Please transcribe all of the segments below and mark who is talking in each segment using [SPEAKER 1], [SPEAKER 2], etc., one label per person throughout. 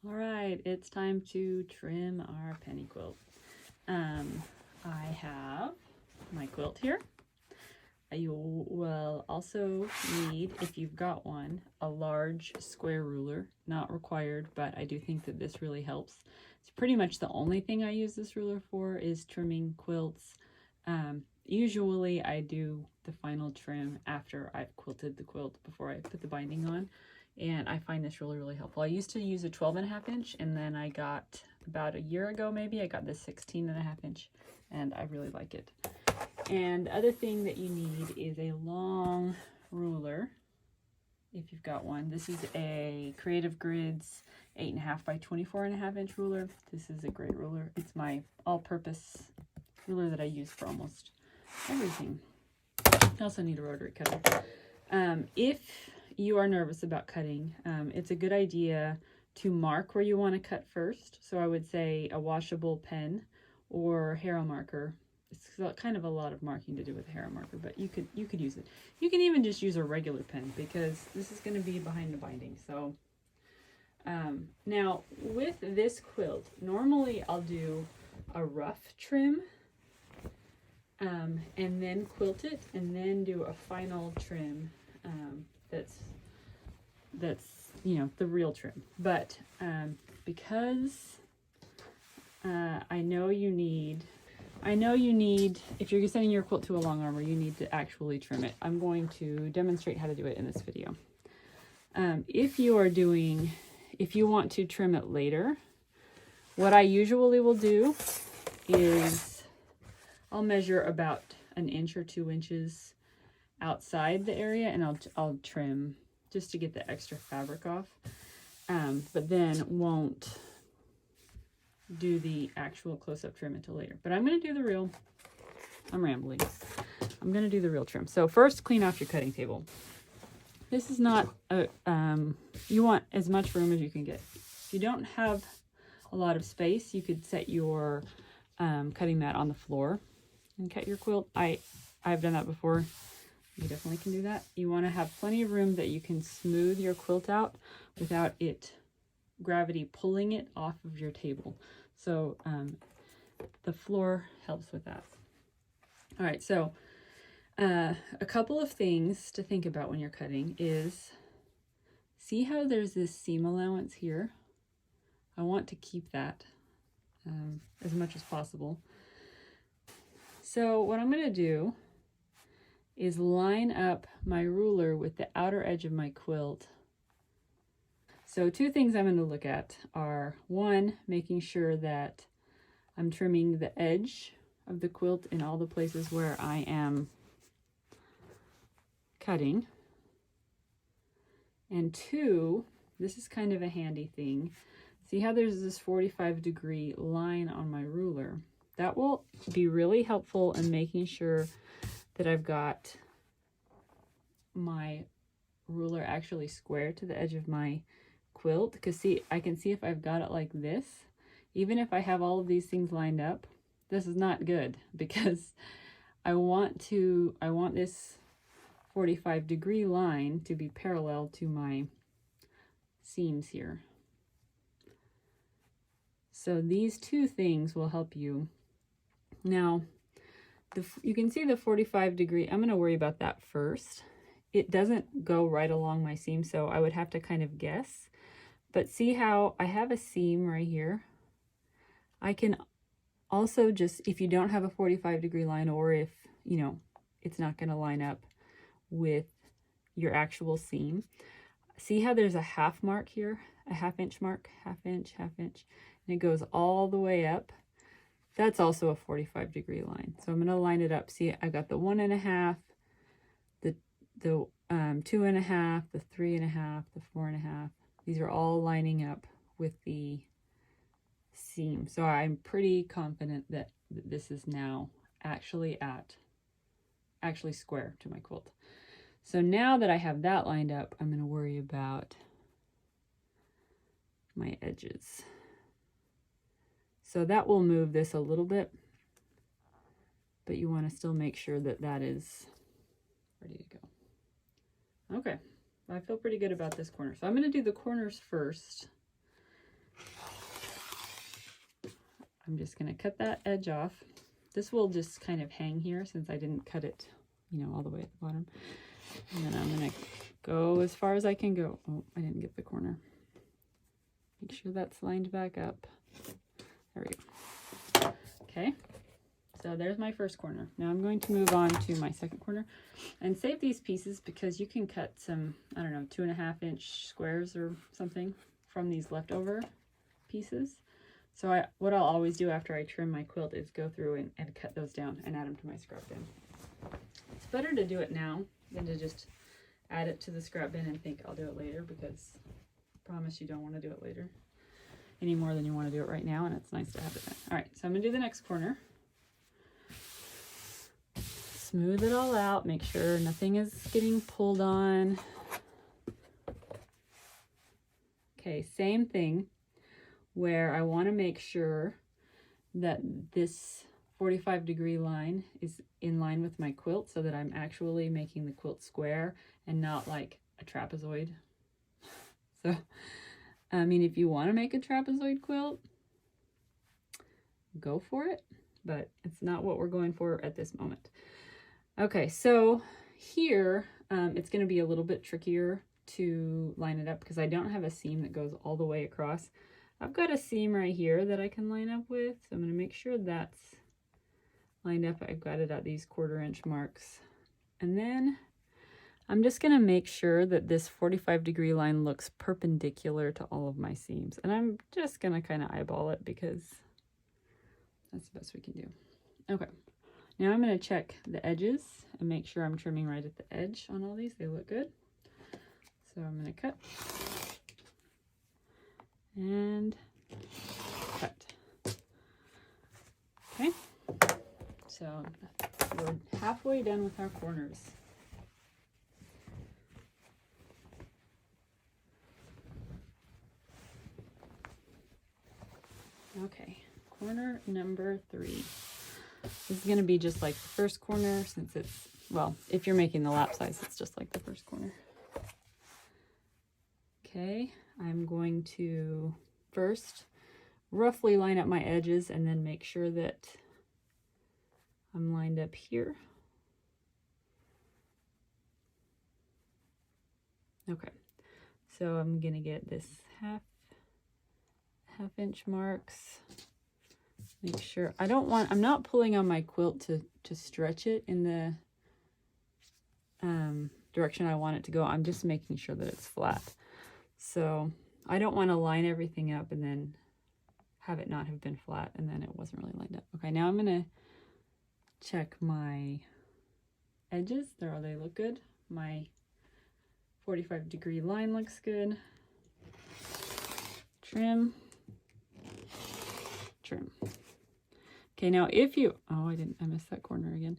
[SPEAKER 1] All right, it's time to trim our penny quilt. I have my quilt here. You will also need, if you've got one, a large square ruler. Not required, but I do think that this really helps. It's pretty much the only thing I use this ruler for is trimming quilts. Usually I do the final trim after I've quilted the quilt before I put the binding on. And I find this really helpful. I used to use a 12.5 inch, and then I got, about a year ago maybe, I got this 16.5 inch, and I really like it. And the other thing that you need is a long ruler, if you've got one. This is a Creative Grids 8.5 by 24.5 inch ruler. This is a great ruler. It's my all-purpose ruler that I use for almost everything. I also need a rotary cutter. If you are nervous about cutting, it's a good idea to mark where you want to cut first. So I would say a washable pen or Hero marker. It's kind of a lot of marking to do with a Hero marker, but you could use it. You can even just use a regular pen because this is going to be behind the binding. So now with this quilt, normally I'll do a rough trim and then quilt it, and then do a final trim that's you know, the real trim. But because I know you need, if you're sending your quilt to a long armor, you need to actually trim it. I'm going to demonstrate how to do it in this video. If you want to trim it later, what I usually will do is I'll measure about 1 inch or 2 inches outside the area, and I'll trim just to get the extra fabric off, but then won't do the actual close-up trim until later. But I'm going to do the real, I'm rambling. I'm going to do the real trim. So first, clean off your cutting table. This is not a, you want as much room as you can get. If you don't have a lot of space, you could set your cutting mat on the floor and cut your quilt. I've done that before. You definitely can do that. You want to have plenty of room that you can smooth your quilt out without it gravity pulling it off of your table. So the floor helps with that. All right, so a couple of things to think about when you're cutting is, see how there's this seam allowance here? I want to keep that as much as possible. So what I'm going to do is line up my ruler with the outer edge of my quilt. So two things I'm going to look at are, one, making sure that I'm trimming the edge of the quilt in all the places where I am cutting. And two, this is kind of a handy thing. See how there's this 45-degree line on my ruler? That will be really helpful in making sure that I've got my ruler actually square to the edge of my quilt. Because see, I can see if I've got it like this, even if I have all of these things lined up, this is not good, because I want this 45-degree line to be parallel to my seams here. So these two things will help you. Now, you can see the 45-degree, I'm going to worry about that first. It doesn't go right along my seam, so I would have to kind of guess. But see how I have a seam right here? I can also just, if you don't have a 45-degree line, or if, you know, it's not going to line up with your actual seam, see how there's a half mark here? A half-inch mark, half-inch, half-inch, and it goes all the way up. That's also a 45-degree line. So I'm going to line it up. See, I got the 1.5, the 2.5, the 3.5, the 4.5. These are all lining up with the seam. So I'm pretty confident that this is now actually square to my quilt. So now that I have that lined up, I'm going to worry about my edges. So that will move this a little bit, but you want to still make sure that that is ready to go. Okay, I feel pretty good about this corner. So I'm going to do the corners first. I'm just going to cut that edge off. This will just kind of hang here since I didn't cut it, you know, all the way at the bottom. And then I'm going to go as far as I can go. Oh, I didn't get the corner. Make sure that's lined back up. There we go. Okay, so there's my first corner. Now I'm going to move on to my second corner and save these pieces because you can cut some, I don't know, 2.5 inch squares or something from these leftover pieces. So what I'll always do after I trim my quilt is go through and cut those down and add them to my scrap bin. It's better to do it now than to just add it to the scrap bin and think I'll do it later, because I promise you don't want to do it later any more than you want to do it right now, and it's nice to have it done. All right, so I'm gonna do the next corner. Smooth it all out, make sure nothing is getting pulled on. Okay, same thing, where I want to make sure that this 45-degree line is in line with my quilt so that I'm actually making the quilt square and not like a trapezoid. So, I mean, if you want to make a trapezoid quilt, go for it, but it's not what we're going for at this moment. Okay, so here it's going to be a little bit trickier to line it up because I don't have a seam that goes all the way across. I've got a seam right here that I can line up with, so I'm going to make sure that's lined up. I've got it at these 1/4 inch marks. And then I'm just going to make sure that this 45-degree line looks perpendicular to all of my seams. And I'm just going to kind of eyeball it because that's the best we can do. Okay, now I'm going to check the edges and make sure I'm trimming right at the edge on all these. They look good. So I'm going to cut and cut. Okay, so we're halfway done with our corners. Okay, corner number 3. This is going to be just like the first corner, since it's, well, if you're making the lap size, it's just like the first corner. Okay, I'm going to first roughly line up my edges and then make sure that I'm lined up here. Okay, so I'm going to get this half inch marks. Make sure I'm not pulling on my quilt to stretch it in the direction I want it to go. I'm just making sure that it's flat. So I don't want to line everything up and then have it not have been flat and then it wasn't really lined up. Okay, now I'm going to check my edges. They look good. My 45-degree line looks good. Trim. Trim. Okay, now if you, I missed that corner again.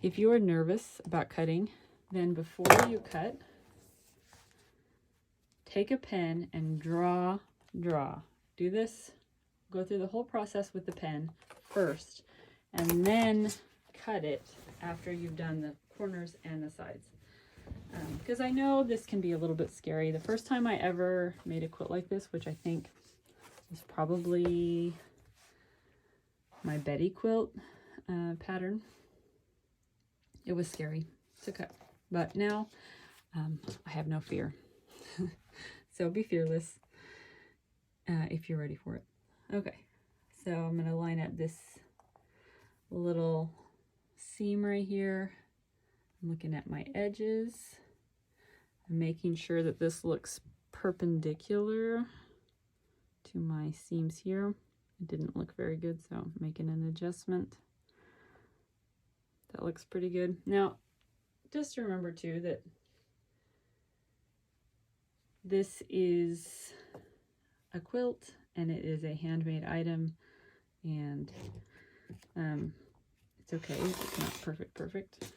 [SPEAKER 1] If you are nervous about cutting, then before you cut, take a pen and draw. Do this, go through the whole process with the pen first, and then cut it after you've done the corners and the sides. Because I know this can be a little bit scary. The first time I ever made a quilt like this, which I think was probably my Betty quilt pattern, it was scary to cut. But now I have no fear. So be fearless if you're ready for it. Okay, so I'm going to line up this little seam right here. I'm looking at my edges. I'm making sure that this looks perpendicular to my seams here. It didn't look very good, so I'm making an adjustment. That looks pretty good. Now, just remember too that this is a quilt and it is a handmade item, and it's okay if it's not perfect.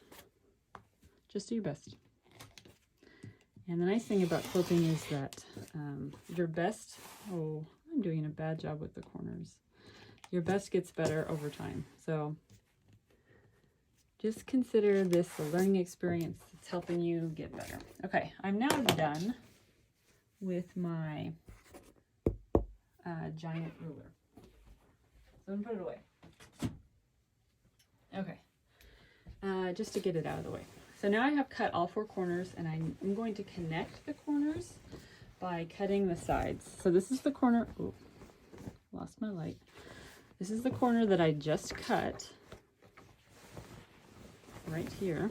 [SPEAKER 1] Just do your best. And the nice thing about quilting is that your best, I'm doing a bad job with the corners. Your best gets better over time. So just consider this a learning experience that's helping you get better. Okay, I'm now done with my giant ruler. So I'm gonna put it away. Okay. Just to get it out of the way. So now I have cut all 4 corners, and I'm going to connect the corners by cutting the sides. So this is the corner, oh, lost my light. This is the corner that I just cut right here,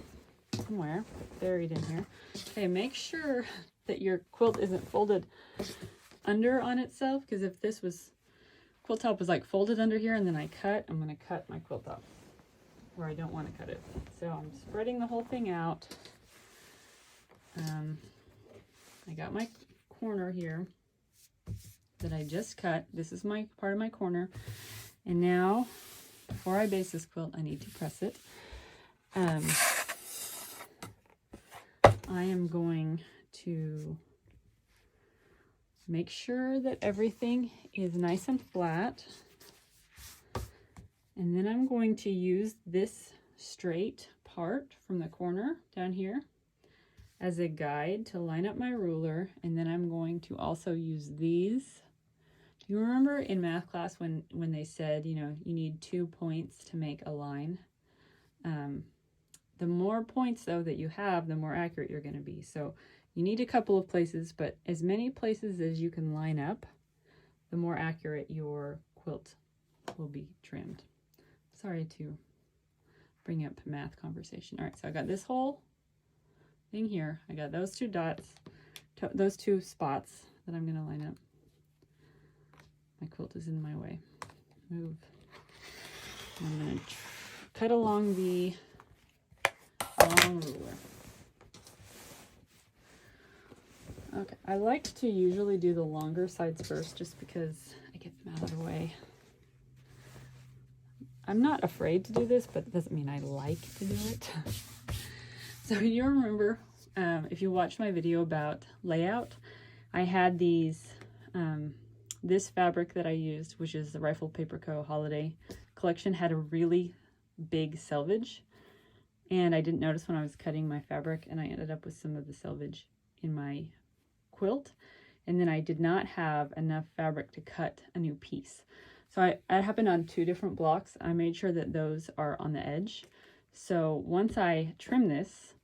[SPEAKER 1] somewhere, buried in here. Okay, make sure that your quilt isn't folded under on itself, because if this was, quilt top was like folded under here and then I cut, I'm gonna cut my quilt top where I don't want to cut it. So I'm spreading the whole thing out. I got my corner here that I just cut. This is my part of my corner. And now, before I base this quilt, I need to press it. I am going to make sure that everything is nice and flat. And then I'm going to use this straight part from the corner down here as a guide to line up my ruler. And then I'm going to also use these. Do you remember in math class when they said, you know, you need 2 points to make a line? The more points, though, that you have, the more accurate you're going to be. So you need a couple of places, but as many places as you can line up, the more accurate your quilt will be trimmed. Sorry to bring up math conversation. All right, so I got this whole thing here. I got those 2 dots, those 2 spots that I'm going to line up. My quilt is in my way. Move. I'm going to cut along the long ruler. Okay, I like to usually do the longer sides first just because I get them out of the way. I'm not afraid to do this, but it doesn't mean I like to do it. So you remember, if you watched my video about layout, I had these, this fabric that I used, which is the Rifle Paper Co. Holiday Collection, had a really big selvage. And I didn't notice when I was cutting my fabric, and I ended up with some of the selvage in my quilt. And then I did not have enough fabric to cut a new piece. So it happened on 2 different blocks. I made sure that those are on the edge. So once I trim this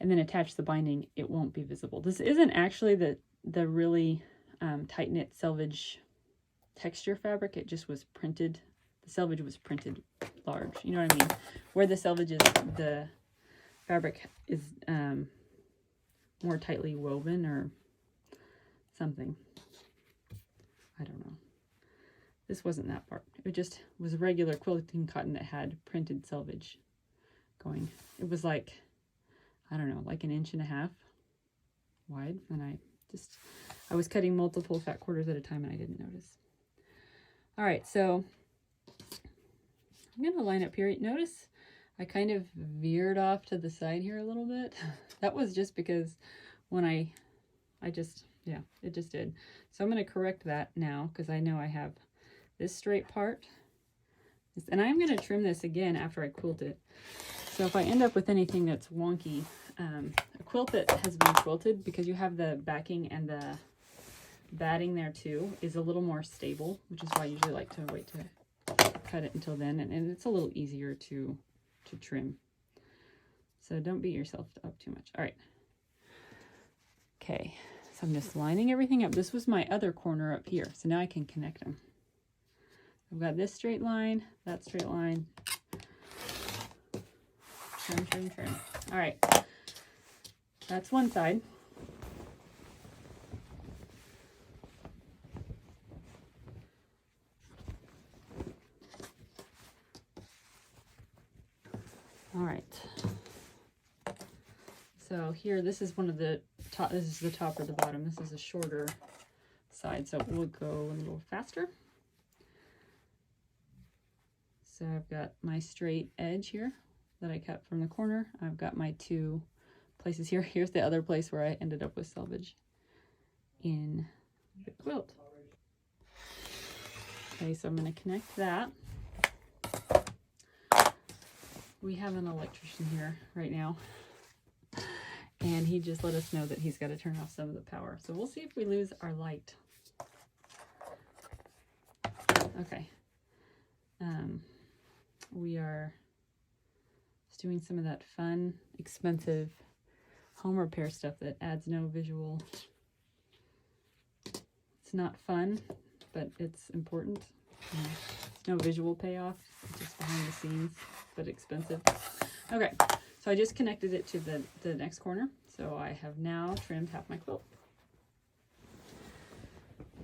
[SPEAKER 1] and then attach the binding, it won't be visible. This isn't actually the really tight-knit selvage texture fabric. It just was printed. The selvage was printed large. You know what I mean? Where the selvage is, the fabric is more tightly woven or something. I don't know. This wasn't that part. It just was regular quilting cotton that had printed selvage going. It was like, I don't know, like 1.5 inches wide. And I was cutting multiple fat quarters at a time and I didn't notice. All right, so I'm going to line up here. Notice I kind of veered off to the side here a little bit. That was just because when it just did. So I'm going to correct that now because I know I have this straight part. And I'm going to trim this again after I quilt it. So if I end up with anything that's wonky, a quilt that has been quilted, because you have the backing and the batting there too, is a little more stable, which is why I usually like to wait to cut it until then. And it's a little easier to trim. So don't beat yourself up too much. All right. Okay. So I'm just lining everything up. This was my other corner up here. So now I can connect them. I've got this straight line, that straight line. Trim, trim, trim. All right. That's one side. All right. So here, this is one of the top, this is the top or the bottom. This is a shorter side, so we'll go a little faster. So I've got my straight edge here that I cut from the corner. I've got my 2 places here. Here's the other place where I ended up with selvage in the quilt. Okay, so I'm going to connect that. We have an electrician here right now, and he just let us know that he's got to turn off some of the power. So we'll see if we lose our light. Okay. we are just doing some of that fun, expensive home repair stuff that adds no visual. It's not fun, but it's important. No visual payoff, it's just behind the scenes, but expensive. Okay, so I just connected it to the next corner. So I have now trimmed half my quilt.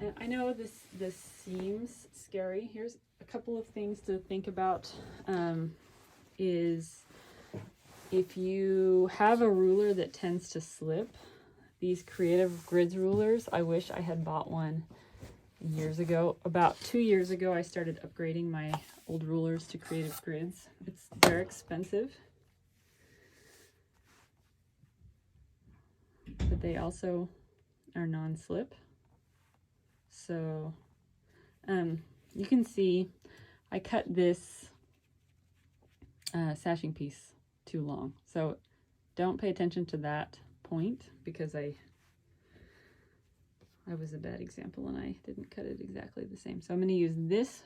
[SPEAKER 1] And I know this seems scary. Here's a couple of things to think about. Is if you have a ruler that tends to slip, these Creative Grids rulers, I wish I had bought one years ago. About 2 years ago, I started upgrading my old rulers to Creative Grids. They're expensive, but they also are non-slip. So you can see I cut this sashing piece too long. So don't pay attention to that point, because I was a bad example and I didn't cut it exactly the same. So I'm going to use this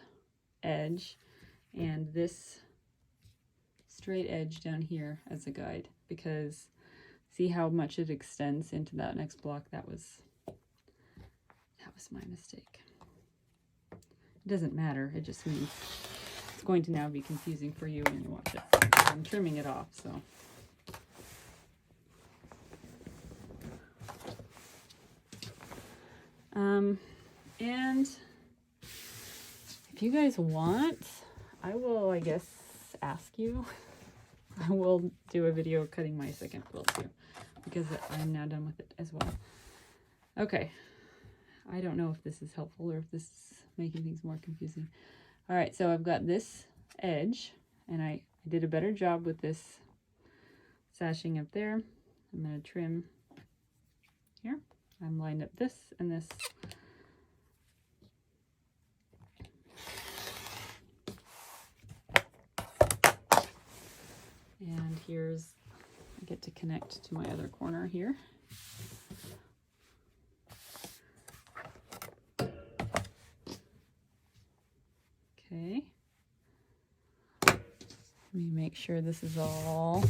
[SPEAKER 1] edge and this straight edge down here as a guide, because see how much it extends into that next block. That was my mistake. It doesn't matter. It just means it's going to now be confusing for you when you watch it. I'm trimming it off, so. And if you guys want, I will, I guess, ask you. I will do a video cutting my second quilt too, because I'm now done with it as well. Okay. I don't know if this is helpful or if this is making things more confusing. All right, so I've got this edge, and I did a better job with this sashing up there. I'm going to trim here. I'm lined up this and this. And here's, I get to connect to my other corner here. Okay. Let me make sure this is all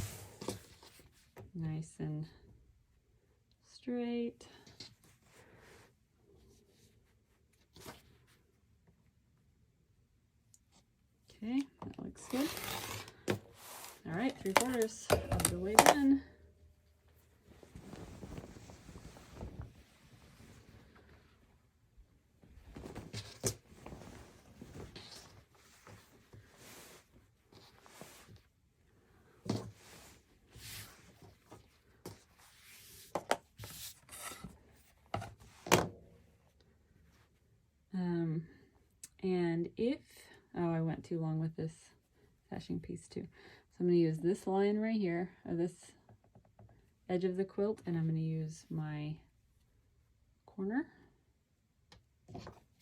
[SPEAKER 1] nice and straight. Okay, that looks good. All right, 3/4 of the way done. And if, oh, I went too long with this sashing piece too. So I'm going to use this line right here, or this edge of the quilt, and I'm going to use my corner,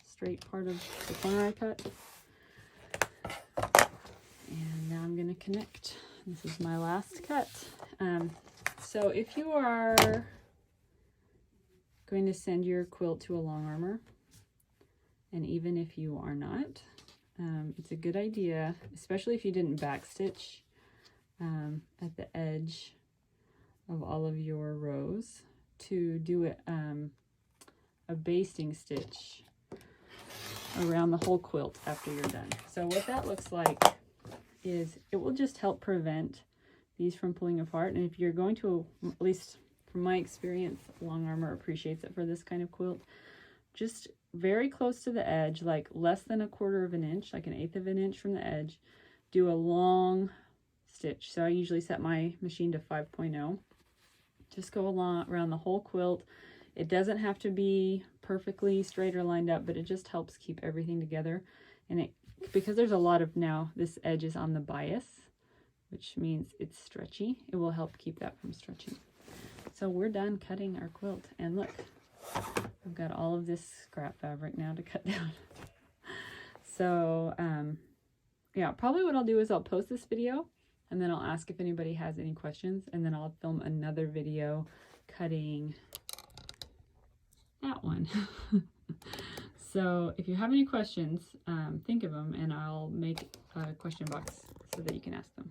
[SPEAKER 1] straight part of the corner I cut. And now I'm going to connect. This is my last cut. So if you are going to send your quilt to a long armor, and even if you are not, it's a good idea, especially if you didn't backstitch at the edge of all of your rows, to do a basting stitch around the whole quilt after you're done. So what that looks like is it will just help prevent these from pulling apart. And if you're going to, at least from my experience, long armor appreciates it for this kind of quilt, just very close to the edge, like less than 1/4 of an inch, like 1/8 of an inch from the edge, do a long stitch. So I usually set my machine to 5.0. Just go along around the whole quilt. It doesn't have to be perfectly straight or lined up, but it just helps keep everything together. And it, because there's a lot of, now this edge is on the bias, which means it's stretchy, it will help keep that from stretching. So we're done cutting our quilt, and look, I've got all of this scrap fabric now to cut down. So yeah, probably what I'll do is I'll post this video, and then I'll ask if anybody has any questions, and then I'll film another video cutting that one. So if you have any questions, think of them, and I'll make a question box so that you can ask them.